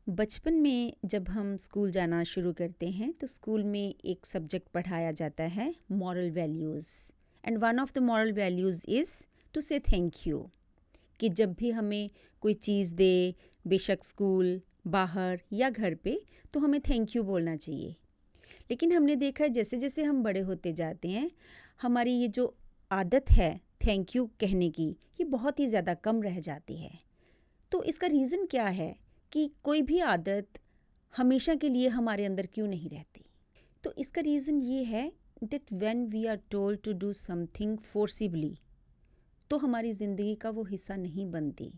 बचपन में जब हम स्कूल जाना शुरू करते हैं तो स्कूल में एक सब्जेक्ट पढ़ाया जाता है moral values. And one of the moral values is to say thank you. कि जब भी हमें कोई चीज़ दे, बेशक स्कूल, बाहर या घर पे, तो हमें थैंक यू बोलना चाहिए। लेकिन हमने देखा है जैसे जैसे हम बड़े होते जाते हैं, हमारी ये जो आदत है थैंक यू कहने की, ये बहुत ही ज़्यादा कम रह जाती है। तो इसका रीज़न क्या है कि कोई भी आदत हमेशा के लिए हमारे अंदर क्यों नहीं रहती? तो इसका रीज़न ये है that when we are told to do something forcibly, तो हमारी ज़िंदगी का वो हिस्सा नहीं बनती।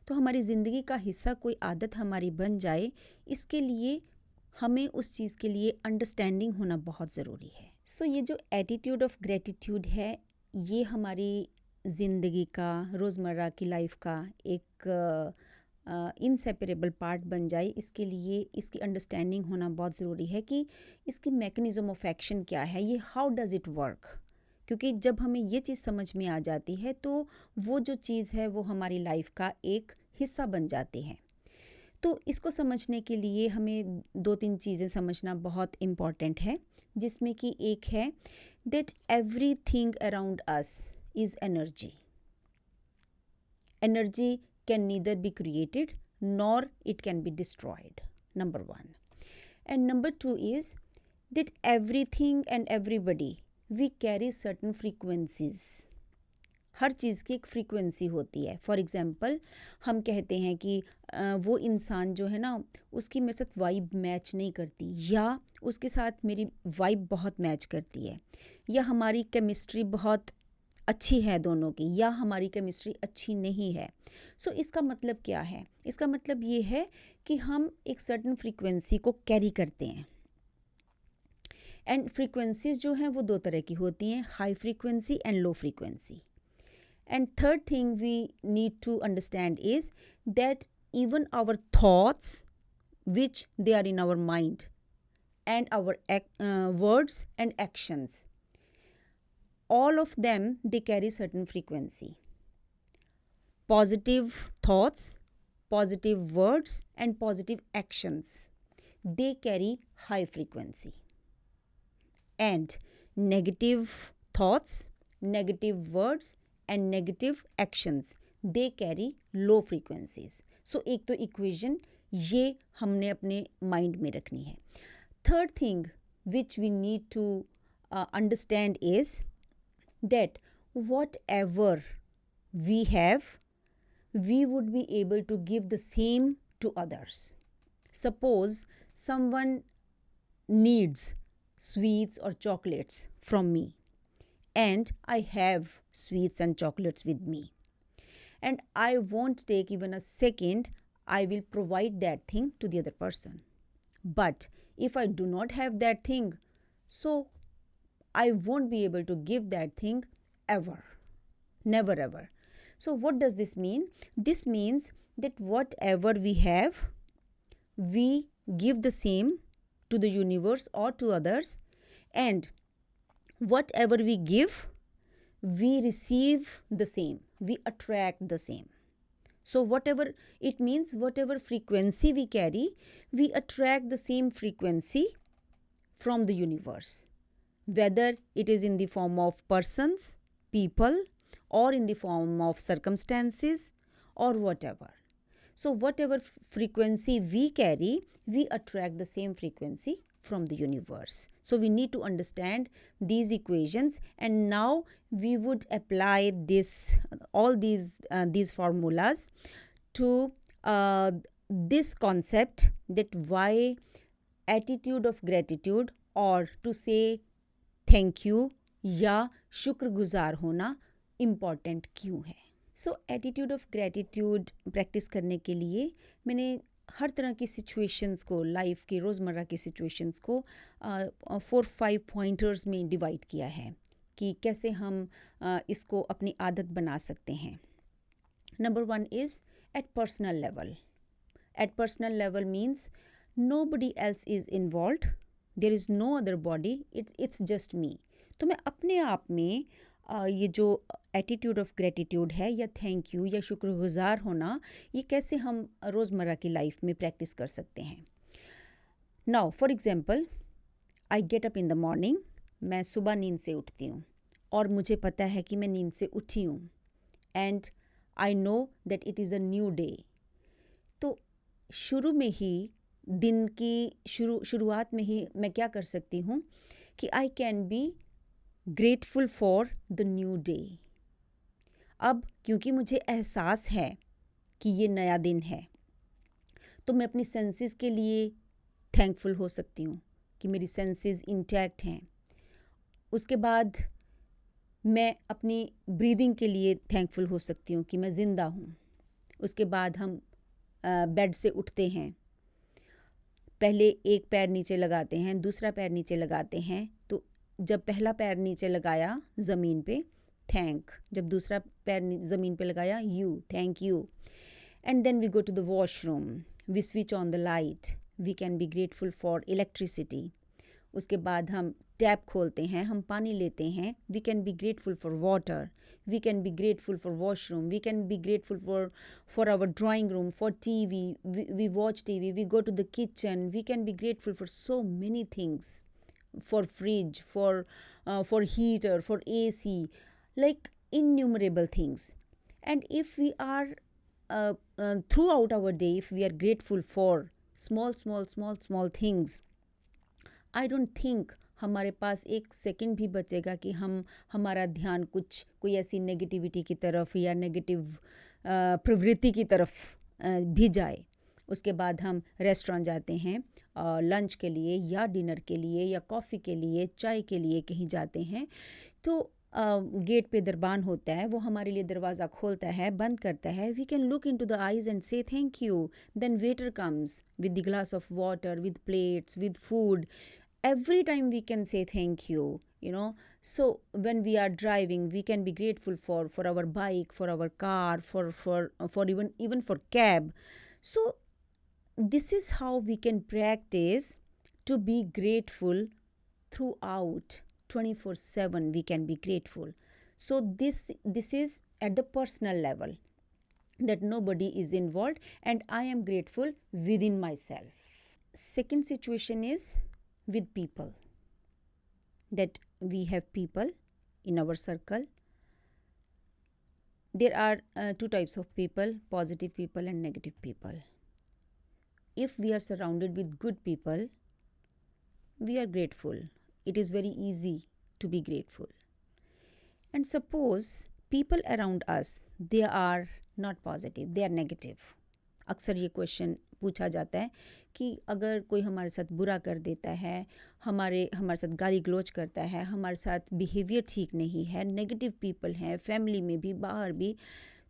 तो हमारी ज़िंदगी का हिस्सा कोई आदत हमारी बन जाए, इसके लिए हमें उस चीज़ के लिए अंडरस्टैंडिंग होना बहुत ज़रूरी है। सो ये जो एटीट्यूड ऑफ ग्रेटिट्यूड है, ये हमारी ज़िंदगी का, रोज़मर्रा की लाइफ का एक इनसेपरेबल पार्ट बन जाए, इसके लिए इसकी अंडरस्टैंडिंग होना बहुत ज़रूरी है कि इसकी मैकेनिज़्म ऑफ एक्शन क्या है, ये हाउ डज़ इट वर्क। क्योंकि जब हमें ये चीज़ समझ में आ जाती है तो वो जो चीज़ है वो हमारी लाइफ का एक हिस्सा बन जाती है। तो इसको समझने के लिए हमें 2-3 चीज़ें समझना बहुत इम्पॉर्टेंट है, जिसमें कि एक है that everything around us is energy. Energy can neither be created nor it can be destroyed, number one. And number two is that everything and everybody, we carry certain frequencies. हर चीज़ की एक frequency होती है। For example हम कहते हैं कि वो इंसान जो है ना, उसकी मेरे साथ वाइब मैच नहीं करती, या उसके साथ मेरी वाइब बहुत मैच करती है, या हमारी केमिस्ट्री बहुत अच्छी है दोनों की, या हमारी केमिस्ट्री अच्छी नहीं है। सो इसका मतलब क्या है? इसका मतलब ये है कि हम एक सर्टेन फ्रीक्वेंसी को कैरी करते हैं। एंड फ्रीक्वेंसीज जो हैं वो 2 तरह की होती हैं, high frequency and low frequency. And third thing we need to understand is that even our thoughts, which they are in our mind, and our words and actions, all of them, they carry certain frequency. Positive thoughts, positive words and positive actions, they carry high frequency. And negative thoughts, negative words and negative actions, they carry low frequencies. So एक तो equation ये हमने अपने mind में रखनी है। Third thing which we need to understand is that whatever we have, we would be able to give the same to others. Suppose someone needs sweets or chocolates from me, and I have sweets and chocolates with me, and I won't take even a second, I will provide that thing to the other person. But if I do not have that thing, so I won't be able to give that thing ever. Never ever. So what does this mean? This means that whatever we have, we give the same to the universe or to others, and whatever we give, we receive the same. We attract the same. So whatever it means, whatever frequency we carry, we attract the same frequency from the universe. Whether it is in the form of persons, people, or in the form of circumstances, or whatever. So whatever frequency we carry, we attract the same frequency from the universe. So we need to understand these equations, and now we would apply all these formulas to this concept, that why attitude of gratitude, or to say thank you या शुक्रगुजार होना important क्यों है। सो attitude of gratitude practice करने के लिए मैंने हर तरह की सिचुएशंस को, लाइफ के रोज़मर्रा की सिचुएशंस को 4-5 पॉइंटर्स में डिवाइड किया है कि कैसे हम इसको अपनी आदत बना सकते हैं। Number 1 is eight personal level. At personal level means nobody else is involved, there is no other body, it's just me. तो मैं अपने आप में ये जो एटीट्यूड ऑफ ग्रेटिट्यूड है या थैंक यू या शुक्रगुजार होना, ये कैसे हम रोज़मर्रा की लाइफ में प्रैक्टिस कर सकते हैं. Now for example, I get up in the morning. मैं सुबह नींद से उठती हूँ और मुझे पता है कि मैं नींद से उठी हूँ and I know that it is a new day. तो शुरू में ही, दिन की शुरुआत में ही मैं क्या कर सकती हूँ कि आई can be grateful for the new day. अब क्योंकि मुझे एहसास है कि ये नया दिन है, तो मैं अपनी सेंसेस के लिए थैंकफुल हो सकती हूँ कि मेरी सेंसेस इंटैक्ट हैं. उसके बाद मैं अपनी ब्रीदिंग के लिए थैंकफुल हो सकती हूँ कि मैं ज़िंदा हूँ. उसके बाद हम बेड से उठते हैं, पहले एक पैर नीचे लगाते हैं, दूसरा पैर नीचे लगाते हैं. तो जब पहला पैर नीचे लगाया ज़मीन पे, थैंक. जब दूसरा पैर ज़मीन पे लगाया, you, thank you. And then we go to the washroom, we switch on the light, we can be grateful for electricity. उसके बाद हम टैप खोलते हैं, हम पानी लेते हैं, we can be grateful for water, we can be grateful for washroom, we can be grateful for our drawing room, for TV, we watch TV, we go to the kitchen, we can be grateful for so many things, for fridge, for heater, for AC, like innumerable things. And if we are throughout our day, if we are grateful for small things, I don't think हमारे पास एक second भी बचेगा कि हमारा ध्यान कोई ऐसी negativity की तरफ या नेगेटिव प्रवृत्ति की तरफ भी जाए. उसके बाद हम रेस्टोरेंट जाते हैं लंच के लिए या डिनर के लिए या कॉफ़ी के लिए, चाय के लिए कहीं जाते हैं, तो गेट पे दरबान होता है, वो हमारे लिए दरवाज़ा खोलता है, बंद करता है. We can look into the eyes and say thank you. Then waiter comes with the glass of water, with plates, with food. Every time we can say thank you, you know. So when we are driving, we can be grateful for our bike, for our car, for even for cab. So this is how we can practice to be grateful throughout 24/7. We can be grateful. So this is at the personal level, that nobody is involved and I am grateful within myself. Second situation is with people, that we have people in our circle. There are two types of people, positive people and negative people. If we are surrounded with good people, we are grateful. It is very easy to be grateful. And suppose people around us, they are not positive, they are negative. अक्सर ये question पूछा जाता है कि अगर कोई हमारे साथ बुरा कर देता है, हमारे साथ गाली गलौज करता है, हमारे साथ बिहेवियर ठीक नहीं है, नेगेटिव पीपल हैं, फैमिली में भी, बाहर भी,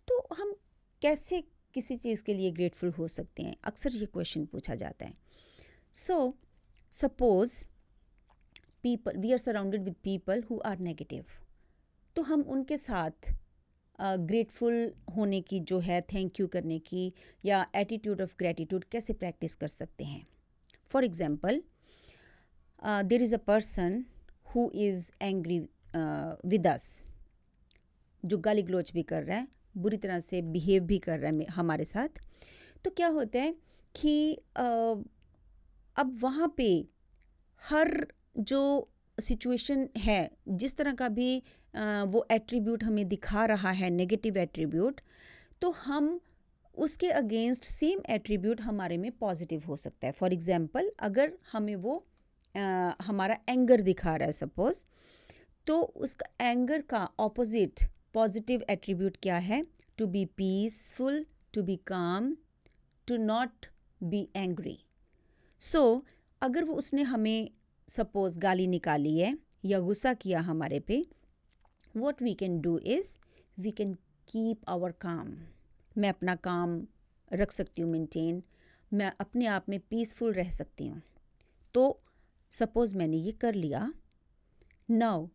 तो हम कैसे किसी चीज़ के लिए ग्रेटफुल हो सकते हैं? अक्सर ये क्वेश्चन पूछा जाता है. So suppose we are surrounded with people who are negative, तो हम उनके साथ ग्रेटफुल होने की जो है, थैंक यू करने की या एटीट्यूड ऑफ ग्रेटिट्यूड कैसे प्रैक्टिस कर सकते हैं? For example, there is a person who is angry with us, जो गाली गलौज भी कर रहा है, बुरी तरह से बिहेव भी कर रहा है हमारे साथ. तो क्या होता है कि अब वहाँ पे हर जो सिचुएशन है, जिस तरह का भी वो एट्रीब्यूट हमें दिखा रहा है, नेगेटिव एट्रीब्यूट, तो हम उसके अगेंस्ट सेम एट्रीब्यूट हमारे में पॉजिटिव हो सकता है. फॉर एग्जांपल, अगर हमें वो हमारा एंगर दिखा रहा है सपोज, तो उसका एंगर का ऑपोजिट पॉजिटिव एट्रीब्यूट क्या है? To be peaceful, to be calm, to not be angry. So अगर वो उसने हमें सपोज गाली निकाली है या गुस्सा किया हमारे पे, what we can do is we can keep our calm. मैं अपना काम रख सकती हूँ मेंटेन, मैं अपने आप में पीसफुल रह सकती हूँ. तो सपोज मैंने ये कर लिया. Now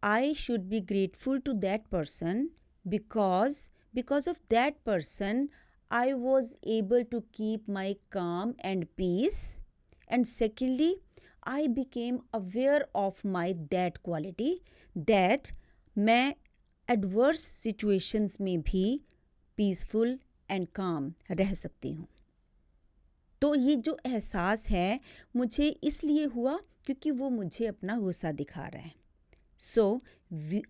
I should be grateful to that person because of that person I was able to keep my calm and peace. And secondly, I became aware of my that quality that मैं adverse situations में भी peaceful and काम रह सकती हूँ. तो ये जो एहसास है मुझे इसलिए हुआ क्योंकि वो मुझे अपना गुस्सा दिखा रहा है. So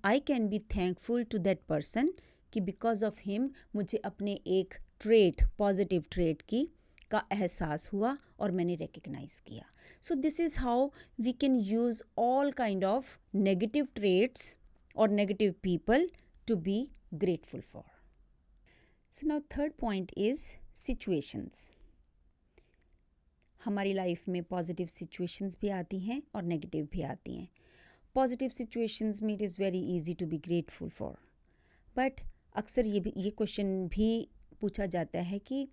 I can be thankful to that person कि बिकॉज ऑफ हिम मुझे अपने एक ट्रेट, पॉजिटिव ट्रेट की का एहसास हुआ और मैंने रिकग्नाइज किया. So this is how we can use all kind of negative traits और negative people to be grateful for. So now third point is situations. हमारी लाइफ में पॉजिटिव सिचुएशंस भी आती हैं और नेगेटिव भी आती हैं. पॉजिटिव सिचुएशंस में it is very easy to be grateful for. But अक्सर ये क्वेश्चन भी पूछा जाता है कि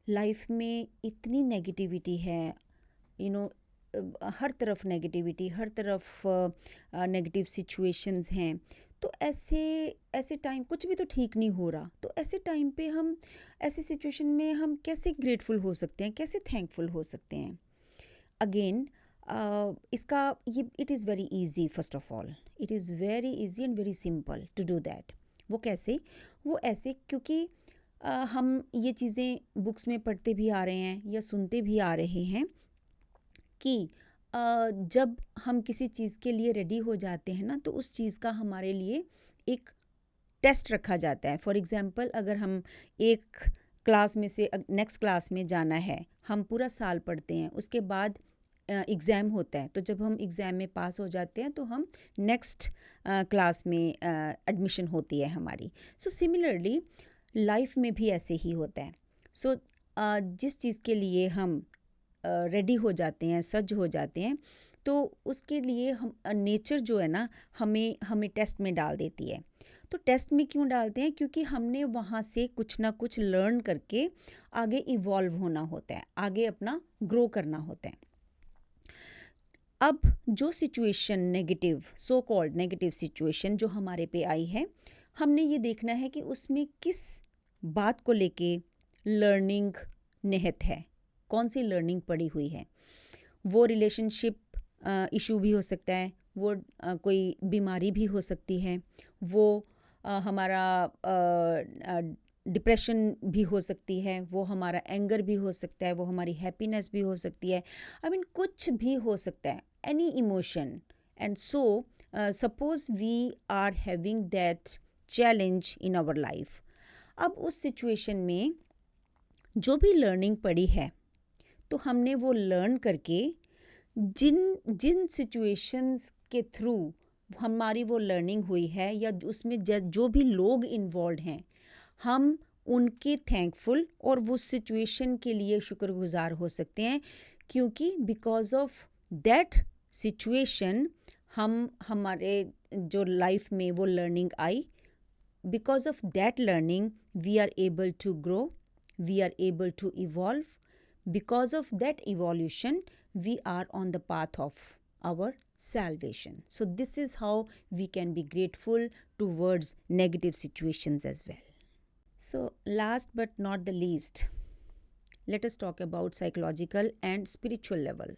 लाइफ में इतनी नेगेटिविटी है, हर तरफ नेगेटिविटी, हर तरफ नेगेटिव सिचुएशंस हैं, तो ऐसे टाइम कुछ भी तो ठीक नहीं हो रहा, तो ऐसे टाइम पे हम ऐसी सिचुएशन में हम कैसे ग्रेटफुल हो सकते हैं, कैसे थैंकफुल हो सकते हैं. अगेन इसका ये it is very easy. First of all it is very easy and very simple to do that. वो कैसे? वो ऐसे क्योंकि हम ये चीज़ें बुक्स में पढ़ते भी आ रहे हैं या सुनते भी आ रहे हैं कि जब हम किसी चीज़ के लिए रेडी हो जाते हैं ना, तो उस चीज़ का हमारे लिए एक टेस्ट रखा जाता है. फॉर एग्ज़ाम्पल, अगर हम एक क्लास में से नेक्स्ट क्लास में जाना है, हम पूरा साल पढ़ते हैं, उसके बाद एग्ज़ाम होता है, तो जब हम एग्ज़ाम में पास हो जाते हैं तो हम नेक्स्ट क्लास में एडमिशन होती है हमारी. सो सिमिलरली लाइफ में भी ऐसे ही होता है. सो जिस चीज़ के लिए हम रेडी हो जाते हैं, सज हो जाते हैं, तो उसके लिए हम नेचर जो है ना हमें टेस्ट में डाल देती है. तो टेस्ट में क्यों डालते हैं? क्योंकि हमने वहाँ से कुछ ना कुछ लर्न करके आगे इवॉल्व होना होता है, आगे अपना ग्रो करना होता है. अब जो situation negative, so called negative situation जो हमारे पे आई है, हमने ये देखना है कि उसमें किस बात को लेके लर्निंग निहित है, कौन सी लर्निंग पड़ी हुई है. वो रिलेशनशिप इशू भी हो सकता है, वो कोई बीमारी भी हो सकती है, वो हमारा डिप्रेशन भी हो सकती है, वो हमारा एंगर भी हो सकता है, वो हमारी हैप्पीनेस भी हो सकती है. आई मीन कुछ भी हो सकता है, any emotion. And so suppose we are having that challenge in our life. अब उस सिचुएशन में जो भी लर्निंग पड़ी है, तो हमने वो लर्न करके जिन सिचुएशंस के थ्रू हमारी वो लर्निंग हुई है या उसमें जो भी लोग इन्वॉल्व हैं, हम उनके थैंकफुल और वो सिचुएशन के लिए शुक्रगुजार हो सकते हैं, क्योंकि बिकॉज ऑफ दैट सिचुएशन हमारे जो लाइफ में वो लर्निंग आई. Because of that learning we are able to grow, we are able to evolve. Because of that evolution, we are on the path of our salvation. So this is how we can be grateful towards negative situations as well. So last but not the least, let us talk about psychological and spiritual level.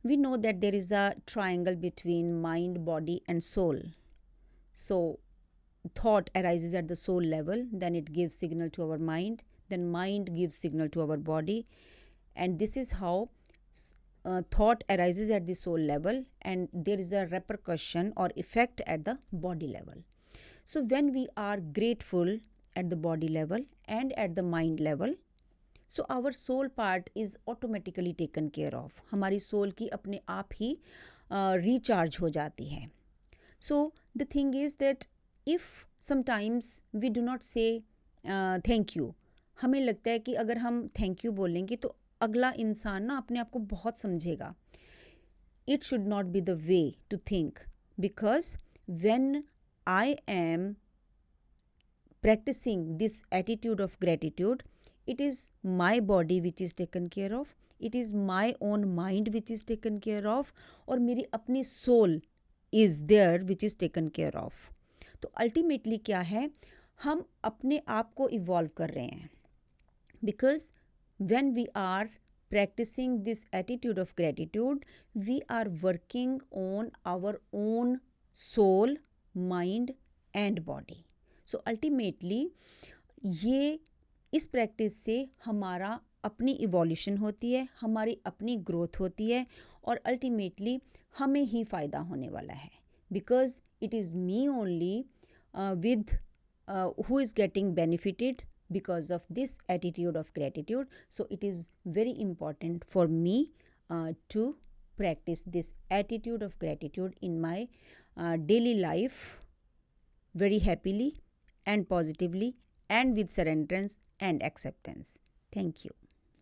We know that there is a triangle between mind, body and soul. So thought arises at the soul level, then it gives signal to our mind, then mind gives signal to our body, and this is how thought arises at the soul level, and there is a repercussion or effect at the body level. So when we are grateful at the body level and at the mind level, so our soul part is automatically taken care of. हमारी soul की अपने आप ही recharge हो जाती है. So the thing is that if sometimes we do not say thank you, हमें लगता है कि अगर हम थैंक यू बोलेंगे तो अगला इंसान ना अपने आप को बहुत समझेगा. It should not be the way to think, because when I am practising this attitude of gratitude, it is my body which is taken care of, it is my own mind which is taken care of, और मेरी अपनी soul is there which is taken care of. तो ultimately क्या है, हम अपने आप को इवॉल्व कर रहे हैं. Because when we are practicing this attitude of gratitude, we are working on our own soul, mind and body. So ultimately ये इस प्रैक्टिस से हमारा अपनी इवोल्यूशन होती है, हमारी अपनी ग्रोथ होती है और अल्टीमेटली हमें ही फ़ायदा होने वाला है, because it is me only with who is getting benefited because of this attitude of gratitude. So it is very important for me to practice this attitude of gratitude in my daily life very happily and positively and with surrenderance and acceptance. Thank you.